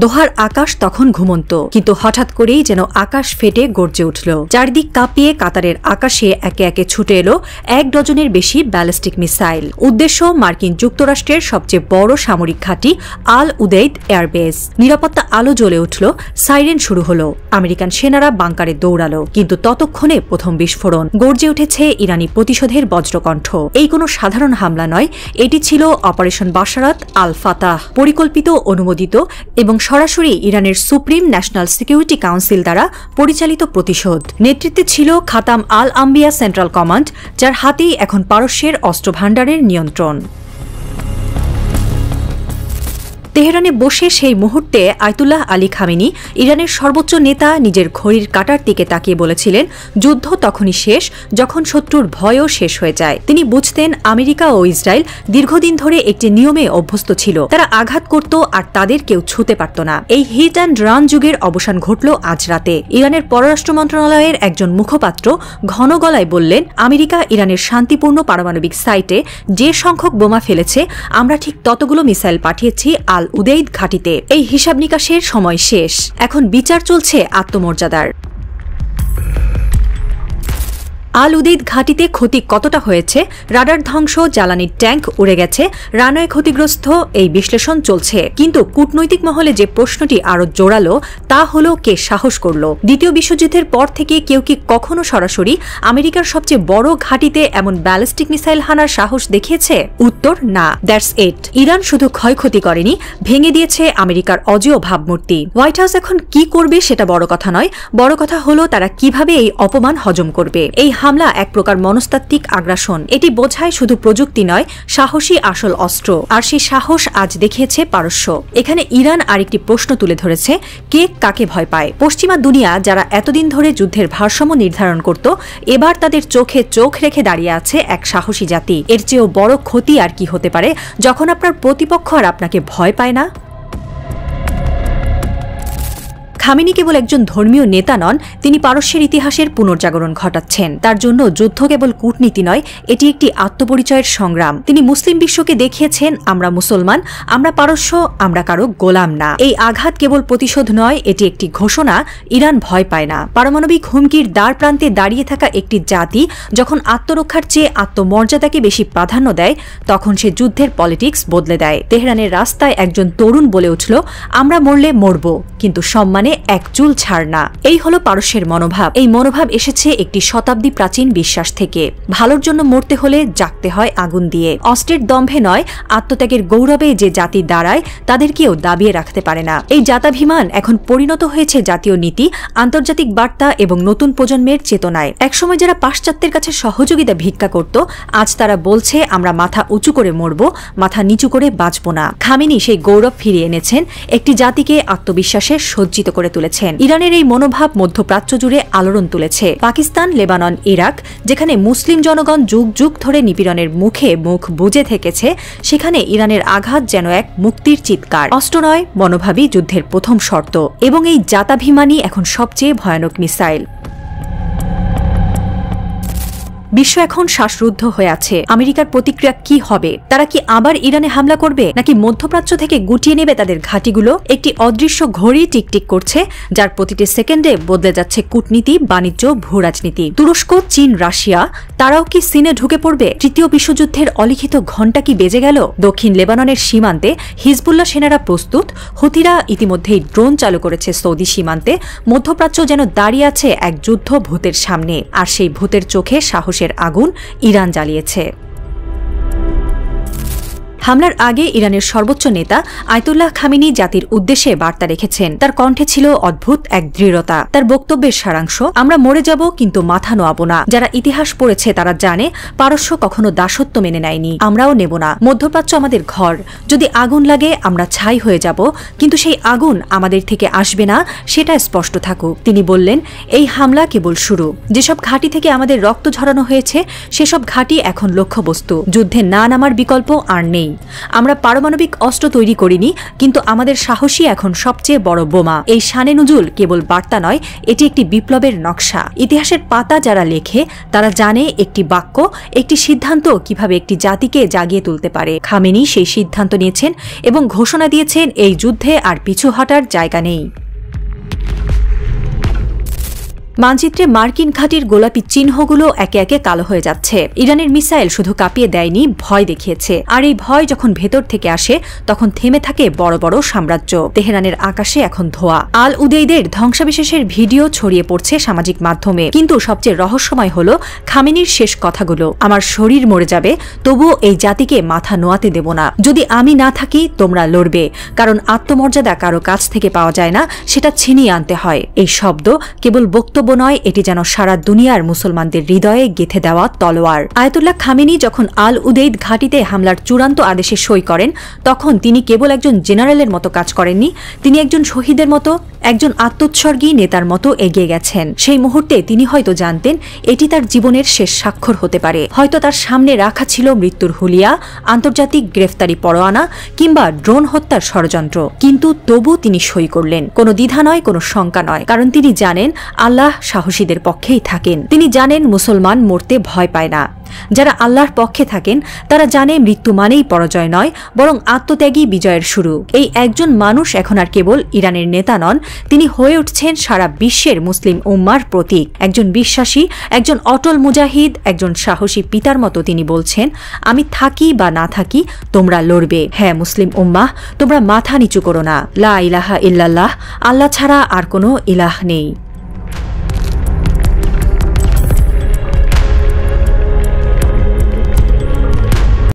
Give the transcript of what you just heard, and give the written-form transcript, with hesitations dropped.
দোহার আকাশ তখন ঘুমন্ত, কিন্তু হঠাৎ করেই যেন আকাশ ফেটে গর্জে উঠল। চারদিক কাঁপিয়ে কাতারের আকাশে একে একে ছুটে এলো 1 ডজনের বেশি ব্যালিস্টিক মিসাইল। উদ্দেশ্য মার্কিন যুক্তরাষ্ট্রের সবচেয়ে বড় সামরিক ঘাঁটি আল উদেইদ এয়ারবেস। নিরাপত্তা আলো জ্বলে উঠল, সাইরেন শুরু হলো, আমেরিকান সেনারা বাংকারে দৌড়ালো। কিন্তু ততক্ষণে প্রথম বিস্ফোরণ। গর্জে উঠেছে ইরানি প্রতিশোধের বজ্রকণ্ঠ। এই কোনো সাধারণ হামলা নয়, এটি ছিল অপারেশন বাশারাত আল ফাতাহ, পরিকল্পিত, অনুমোদিত এবং সরাসরি ইরানের সুপ্রিম ন্যাশনাল সিকিউরিটি কাউন্সিল দ্বারা পরিচালিত প্রতিশোধ। নেতৃত্বে ছিল খাতাম আল আম্বিয়া সেন্ট্রাল কমান্ড, যার হাতেই এখন পারস্যের অস্ত্রভাণ্ডারের নিয়ন্ত্রণ। তেহরানে বসে সেই মুহূর্তে আয়াতুল্লাহ আলী খামেনি, ইরানের সর্বোচ্চ নেতা, নিজের ঘড়ির কাঁটার দিকে তাকিয়ে বলেছিলেন, যুদ্ধ তখনই শেষ যখন শত্রুর ভয়ও শেষ হয়ে যায়। তিনি বুঝতেন আমেরিকা ও ইসরায়েল দীর্ঘদিন ধরে একটি নিয়মে অভ্যস্ত ছিল, তারা আঘাত করত আর তাদের কেউ ছুঁতে পারত না। এই হিট অ্যান্ড রান যুগের অবসান ঘটল আজ রাতে। ইরানের পররাষ্ট্র মন্ত্রণালয়ের একজন মুখপাত্র ঘন গলায় বললেন, আমেরিকা ইরানের শান্তিপূর্ণ পারমাণবিক সাইটে যে সংখ্যক বোমা ফেলেছে, আমরা ঠিক ততগুলো মিসাইল পাঠিয়েছি আল উদেইদ ঘাঁটিতে। এই হিসাব নিকাশের সময় শেষ, এখন বিচার চলছে আত্মমর্যাদার। আল উদেইদ ঘাঁটিতে ক্ষতি কতটা হয়েছে, রাডার ধ্বংস, জ্বালানির ট্যাঙ্ক উড়ে গেছে, রানওয়ে ক্ষতিগ্রস্ত, এই বিশ্লেষণ চলছে। কিন্তু কূটনৈতিক মহলে যে প্রশ্নটি আরো জোরালো, তা হলো কে সাহস করল। দ্বিতীয় বিশ্বযুদ্ধের পর থেকে কেউ কি কখনো সরাসরি আমেরিকার সবচেয়ে বড় ঘাঁটিতে এমন ব্যালিস্টিক মিসাইল হানার সাহস দেখিয়েছে? উত্তর না। That's it. ইরান শুধু ক্ষয়ক্ষতি করেনি, ভেঙে দিয়েছে আমেরিকার অজেয় ভাবমূর্তি। হোয়াইট হাউস এখন কি করবে সেটা বড় কথা নয়, বড় কথা হলো তারা কিভাবে এই অপমান হজম করবে। এই হামলা এক প্রকার মনস্তাত্ত্বিক আগ্রাসন। এটি বোঝায় শুধু প্রযুক্তি নয়, সাহসী আসল অস্ত্র। আর সেই সাহস আজ দেখিয়েছে পারস্য। এখানে ইরান আরেকটি প্রশ্ন তুলে ধরেছে, কে কাকে ভয় পায়? পশ্চিমা দুনিয়া, যারা এতদিন ধরে যুদ্ধের ভারসাম্য নির্ধারণ করত, এবার তাদের চোখে চোখ রেখে দাঁড়িয়ে আছে এক সাহসী জাতি। এর চেয়েও বড় ক্ষতি আর কি হতে পারে, যখন আপনার প্রতিপক্ষ আর আপনাকে ভয় পায় না? খামেনি কেবল একজন ধর্মীয় নেতা নন, তিনি পারস্যের ইতিহাসের পুনর্জাগরণ ঘটাচ্ছেন। তার জন্য যুদ্ধ কেবল কূটনীতি নয়, এটি একটি আত্মপরিচয়ের সংগ্রাম। তিনি মুসলিম বিশ্বকে দেখিয়েছেন, আমরা মুসলমান, আমরা পারস্য, আমরা কারো গোলাম না। এই আঘাত কেবল প্রতিশোধ নয়, এটি একটি ঘোষণা, ইরান ভয় পায় না। পারমাণবিক হুমকির দ্বার প্রান্তে দাঁড়িয়ে থাকা একটি জাতি যখন আত্মরক্ষার চেয়ে আত্মমর্যাদাকে বেশি প্রাধান্য দেয়, তখন সে যুদ্ধের পলিটিক্স বদলে দেয়। তেহরানের রাস্তায় একজন তরুণ বলে উঠল, আমরা মরলে মরব, কিন্তু সম্মানে এক চুল ছাড় না। এই হলো পারস্যের মনোভাব। এই মনোভাব এসেছে একটি শতাব্দী প্রাচীন বিশ্বাস থেকে। ভালোর জন্য মরতে হলে জাগতে হয় আগুন দিয়ে। অস্ত্রের দম্ভে নয়, আত্মত্যাগের গৌরবে যে জাতি দাঁড়ায়, তাদের কেউ দাবিয়ে রাখতে পারে না। এই জাতাভিমান এখন পরিণত হয়েছে জাতীয় নীতি, আন্তর্জাতিক বার্তা এবং নতুন প্রজন্মের চেতনায়। একসময় যারা পাশ্চাত্যের কাছে সহযোগিতা ভিক্ষা করত, আজ তারা বলছে, আমরা মাথা উঁচু করে মরব, মাথা নিচু করে বাঁচব না। খামেনি সেই গৌরব ফিরিয়ে এনেছেন, একটি জাতিকে আত্মবিশ্বাসে সজ্জিত করে তুলেছেন। ইরানের এই মনোভাব মধ্যপ্রাচ্য জুড়ে আলোড়ন তুলেছে। পাকিস্তান, লেবানন, ইরাক, যেখানে মুসলিম জনগণ যুগ যুগ ধরে নিপীড়নের মুখে মুখ বুজে থেকেছে, সেখানে ইরানের আঘাত যেন এক মুক্তির চিৎকার। অস্ত্র নয়, মনোভাবই যুদ্ধের প্রথম শর্ত। এবং এই জাতাভিমানই এখন সবচেয়ে ভয়ানক মিসাইল। বিশ্ব এখন শ্বাসরুদ্ধ হয়ে আছে। আমেরিকার প্রতিক্রিয়া কি হবে? তারা কি আবার ইরানে হামলা করবে, নাকি মধ্যপ্রাচ্য থেকে গুটিয়ে নেবে তাদের ঘাঁটিগুলো? একটি অদৃশ্য ঘড়ি টিকটিক করছে, যার প্রতিটি সেকেন্ডে বদলে যাচ্ছে কূটনীতি, বাণিজ্য, ভূরাজনীতি। তুরস্ক, চীন, রাশিয়া, তারাও কি সিনে ঢুকে পড়বে? তৃতীয় বিশ্বযুদ্ধের অলিখিত ঘণ্টা কি বেজে গেল? দক্ষিণ লেবাননের সীমান্তে হিজবুল্লাহ সেনারা প্রস্তুত, হুথিরা ইতিমধ্যেই ড্রোন চালু করেছে সৌদি সীমান্তে। মধ্যপ্রাচ্য যেন দাঁড়িয়ে আছে এক যুদ্ধ ভূতের সামনে, আর সেই ভূতের চোখে সাহস আগুন ইরান জ্বালিয়েছে। হামলার আগে ইরানের সর্বোচ্চ নেতা আয়াতুল্লাহ খামেনি জাতির উদ্দেশ্যে বার্তা রেখেছেন। তার কণ্ঠে ছিল অদ্ভুত এক দৃঢ়তা। তার বক্তব্যের সারাংশ, আমরা মরে যাব কিন্তু মাথা নোয়াবো না। যারা ইতিহাস পড়েছে তারা জানে, পারস্য কখনো দাসত্ব মেনে নেয়নি, আমরাও নেব না। মধ্যপ্রাচ্য আমাদের ঘর, যদি আগুন লাগে আমরা ছাই হয়ে যাব, কিন্তু সেই আগুন আমাদের থেকে আসবে না, সেটা স্পষ্ট থাকুক। তিনি বললেন, এই হামলা কেবল শুরু। যেসব ঘাঁটি থেকে আমাদের রক্ত ঝরানো হয়েছে, সেসব ঘাঁটি এখন লক্ষ্যবস্তু। যুদ্ধে না নামার বিকল্প আর নেই। আমরা পারমাণবিক অস্ত্র তৈরি করিনি, কিন্তু আমাদের সাহসী এখন সবচেয়ে বড় বোমা। এই শানে নুজুল কেবল বার্তা নয়, এটি একটি বিপ্লবের নকশা। ইতিহাসের পাতা যারা লেখে তারা জানে একটি বাক্য, একটি সিদ্ধান্ত কিভাবে একটি জাতিকে জাগিয়ে তুলতে পারে। খামেনি সেই সিদ্ধান্ত নিয়েছেন এবং ঘোষণা দিয়েছেন এই যুদ্ধে আর পিছু হটার জায়গা নেই। মানচিত্রে মার্কিন ঘাঁটির গোলাপি চিহ্নগুলো একে একে কালো হয়ে যাচ্ছে। ইরানের মিসাইল শুধু কাঁপিয়ে দেয়নি, ভয় দেখিয়েছে। আর এই ভয় যখন ভেতর থেকে আসে তখন থেমে থাকে বড় বড় সাম্রাজ্য। তেহরানের আকাশে এখন ধোঁয়া। আল উদেইদের ধ্বংসাবিশেষের ভিডিও ছড়িয়ে পড়ছে সামাজিক মাধ্যমে। কিন্তু সবচেয়ে রহস্যময় হলো খামেনির শেষ কথাগুলো, আমার শরীর মরে যাবে, তবুও এই জাতিকে মাথা নোয়াতে দেব না। যদি আমি না থাকি তোমরা লড়বে, কারণ আত্মমর্যাদা কারো কাছ থেকে পাওয়া যায় না, সেটা ছিনিয়ে আনতে হয়। এই শব্দ কেবল বক্তব্য নয়, এটি যেন সারা দুনিয়ার মুসলমানদের হৃদয়ে গেঁথে দেওয়া তলোয়ার। আয়াতুল্লাহ খামেনি যখন আল উদেইদ ঘাঁটিতে হামলার চূড়ান্ত আদেশে সই করেন, তখন তিনি কেবল একজন জেনারেলের মতো কাজ করেননি, তিনি একজন শহীদের মতো, একজন আত্মোৎসর্গী নেতার মতো এগিয়ে গেছেন। সেই মুহূর্তে তিনি হয়তো জানতেন এটি তার জীবনের শেষ স্বাক্ষর হতে পারে। হয়তো তার সামনে রাখা ছিল মৃত্যুর হুলিয়া, আন্তর্জাতিক গ্রেফতারি পরোয়ানা কিংবা ড্রোন হত্যার ষড়যন্ত্র, কিন্তু তবু তিনি সই করলেন। কোনো দ্বিধা নয়, কোনো শঙ্কা নয়, কারণ তিনি জানেন আল্লাহ সাহসীদের পক্ষেই থাকেন। তিনি জানেন মুসলমান মরতে ভয় পায় না। যারা আল্লাহর পক্ষে থাকেন তারা জানে মৃত্যু মানেই পরাজয় নয়, বরং আত্মত্যাগী বিজয়ের শুরু। এই একজন মানুষ এখন আর কেবল ইরানের নেতা নন, তিনি হয়ে উঠছেন সারা বিশ্বের মুসলিম উম্মার প্রতীক। একজন বিশ্বাসী, একজন অটল মুজাহিদ, একজন সাহসী পিতার মতো তিনি বলছেন, আমি থাকি বা না থাকি তোমরা লড়বে। হ্যাঁ মুসলিম উম্মাহ, তোমরা মাথা নিচু করো না। লা ইলাহা ইল্লাল্লাহ, আল্লাহ ছাড়া আর কোনো ইলাহ নেই।